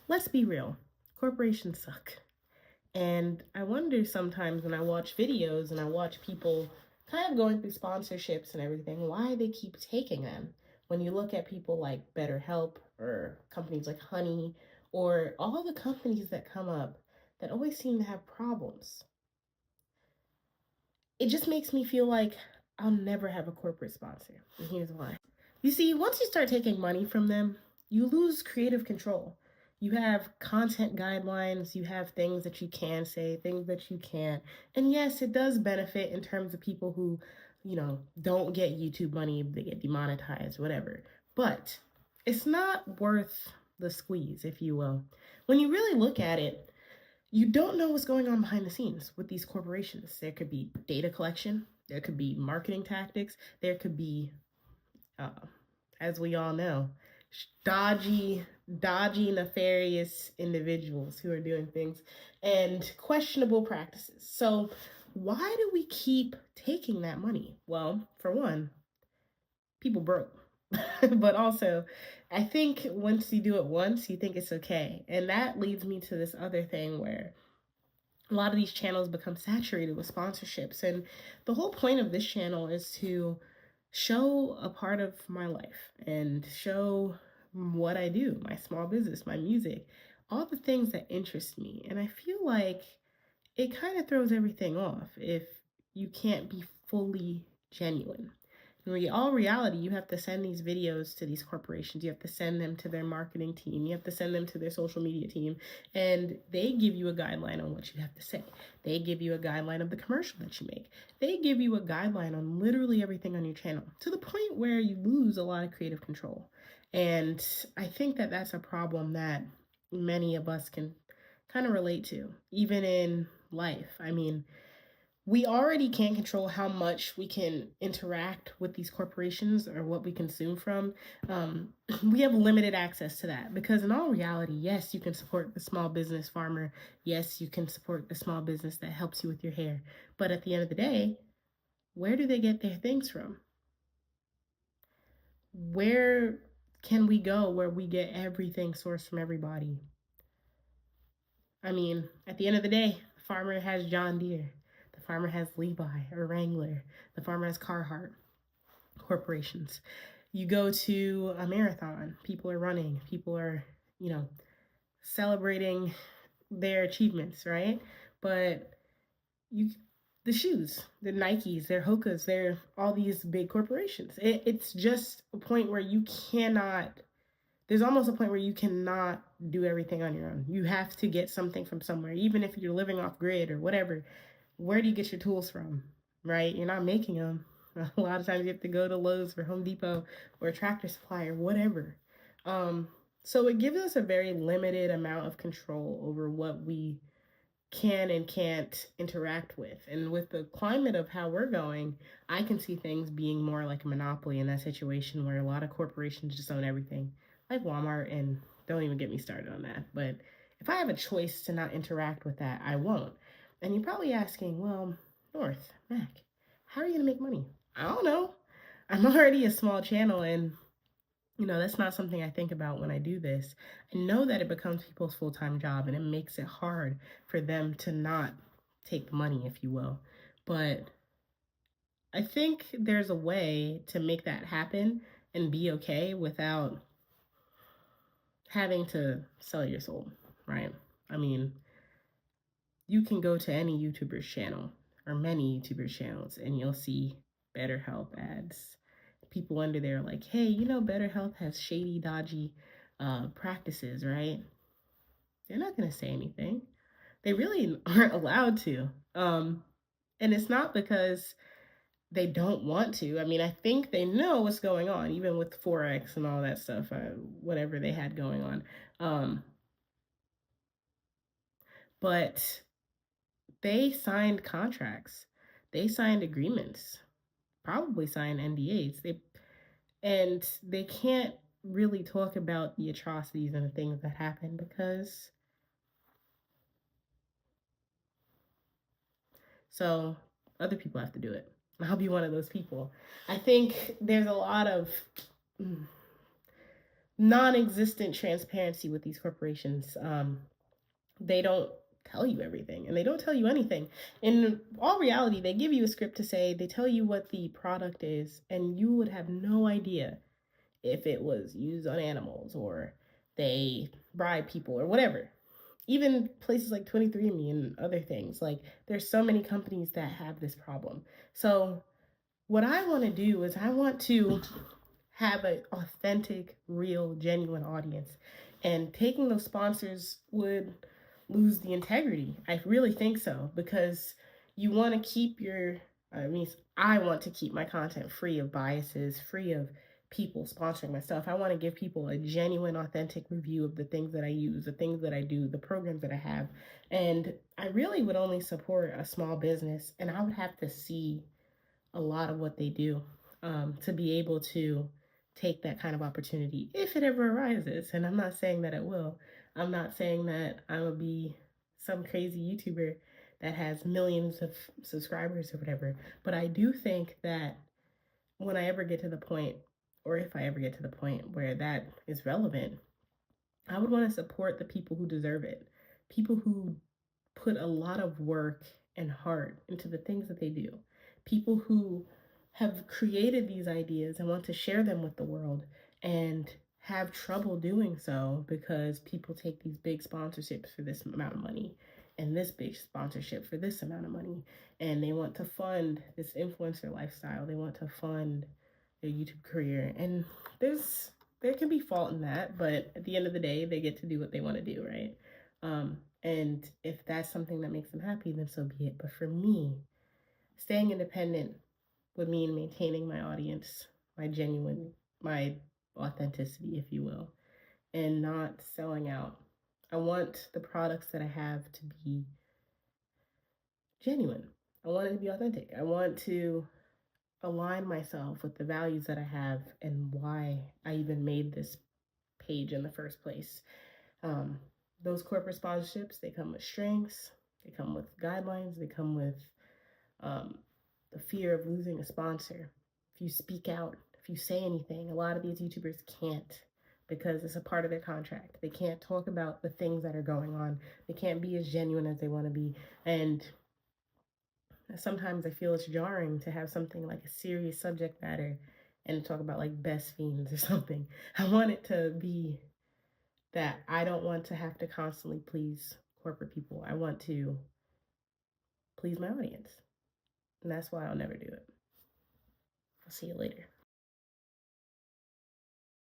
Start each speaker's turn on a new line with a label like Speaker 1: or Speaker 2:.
Speaker 1: let's be real, corporations suck. And I wonder sometimes when I watch videos and I watch people kind of going through sponsorships and everything, why they keep taking them. When you look at people like BetterHelp or companies like Honey or all the companies that come up that always seem to have problems, it just makes me feel like I'll never have a corporate sponsor. And here's why. You see, once you start taking money from them, you lose creative control. You have content guidelines, you have things that you can say, things that you can't. And yes, it does benefit in terms of people who, don't get YouTube money, they get demonetized, whatever. But it's not worth the squeeze, if you will. When you really look at it, you don't know what's going on behind the scenes with these corporations. There could be data collection, there could be marketing tactics, there could be uh, as we all know, dodgy, nefarious individuals who are doing things and questionable practices. So, why do we keep taking that money? Well, for one, people broke. But also, I think once you do it once, you think it's okay. And that leads me to this other thing where a lot of these channels become saturated with sponsorships. And the whole point of this channel is to show a part of my life and show what I do, my small business, my music, all the things that interest me. And I feel like it kind of throws everything off if you can't be fully genuine. In all reality, you have to send these videos to these corporations. You have to send them to their marketing team. You have to send them to their social media team. And they give you a guideline on what you have to say. They give you a guideline of the commercial that you make. They give you a guideline on literally everything on your channel to the point where you lose a lot of creative control. And I think that that's a problem that many of us can kind of relate to, even in life. I mean, we already can't control how much we can interact with these corporations or what we consume from. Um, we have limited access to that because, in all reality, yes, you can support the small business farmer. Yes, you can support the small business that helps you with your hair. But at the end of the day, where do they get their things from? Where can we go where we get everything sourced from everybody? I mean, at the end of the day, the farmer has John Deere. The farmer has Levi or Wrangler. The farmer has Carhartt corporations. You go to a marathon, people are running, people are, celebrating their achievements, right? But you the shoes, the Nikes, their Hokas, they're all these big corporations. It's just a point where you cannot there's almost a point where you cannot do everything on your own. You have to get something from somewhere, even if you're living off grid or whatever. Where do you get your tools from? Right? You're not making them. A lot of times you have to go to Lowe's or Home Depot or a Tractor Supply or whatever. Um, so it gives us a very limited amount of control over what we can and can't interact with. And with the climate of how we're going, I can see things being more like a monopoly in that situation where a lot of corporations just own everything, like Walmart. And don't even get me started on that. But if I have a choice to not interact with that, I won't. And you're probably asking, well, North, Mac, how are you going to make money? I don't know. I'm already a small channel, and that's not something I think about when I do this. I know that it becomes people's full-time job and it makes it hard for them to not take the money, if you will. But I think there's a way to make that happen and be okay without having to sell your soul, right? I mean, you can go to any YouTuber's channel or many YouTubers' channels and you'll see BetterHelp ads. People under there like, hey, BetterHelp has shady, dodgy practices, right? They're not going to say anything. They really aren't allowed to. And it's not because they don't want to. I mean, I think they know what's going on, even with Forex and all that stuff, whatever they had going on. But they signed contracts, they signed agreements, probably signed NDAs. They can't really talk about the atrocities and the things that happen because so other people have to do it. I'll be one of those people. I think there's a lot of non-existent transparency with these corporations. They don't tell you everything, and they don't tell you anything. In all reality, they give you a script to say, they tell you what the product is, and you would have no idea if it was used on animals or they bribe people or whatever. Even places like 23andMe and other things, like there's so many companies that have this problem. So what I want to do is I want to have an authentic, real, genuine audience. And taking those sponsors would lose the integrity. I really think so, because you want to keep your, I mean, I want to keep my content free of biases, free of people sponsoring my stuff. I want to give people a genuine, authentic review of the things that I use, the things that I do, the programs that I have. And I really would only support a small business, and I would have to see a lot of what they do to be able to take that kind of opportunity if it ever arises. And I'm not saying that it will. I'm not saying that I will be some crazy YouTuber that has millions of subscribers or whatever. But I do think that when I ever get to the point, or if I ever get to the point where that is relevant, I would want to support the people who deserve it. People who put a lot of work and heart into the things that they do. People who have created these ideas and want to share them with the world and have trouble doing so because people take these big sponsorships for this amount of money and this big sponsorship for this amount of money, and they want to fund this influencer lifestyle. They want to fund their YouTube career, and there can be fault in that, but at the end of the day, they get to do what they want to do, right? And if that's something that makes them happy, then so be it. But for me, staying independent would mean maintaining my audience, my authenticity, if you will, and not selling out. I want the products that I have to be genuine. I want it to be authentic. I want to align myself with the values that I have and why I even made this page in the first place. Um, those corporate sponsorships, they come with strings, they come with guidelines, they come with the fear of losing a sponsor. If you speak out, if you say anything, a lot of these YouTubers can't because it's a part of their contract. They can't talk about the things that are going on. They can't be as genuine as they want to be. And sometimes I feel it's jarring to have something like a serious subject matter and talk about like best fiends or something. I want it to be that I don't want to have to constantly please corporate people. I want to please my audience. And that's why I'll never do it. I'll see you later.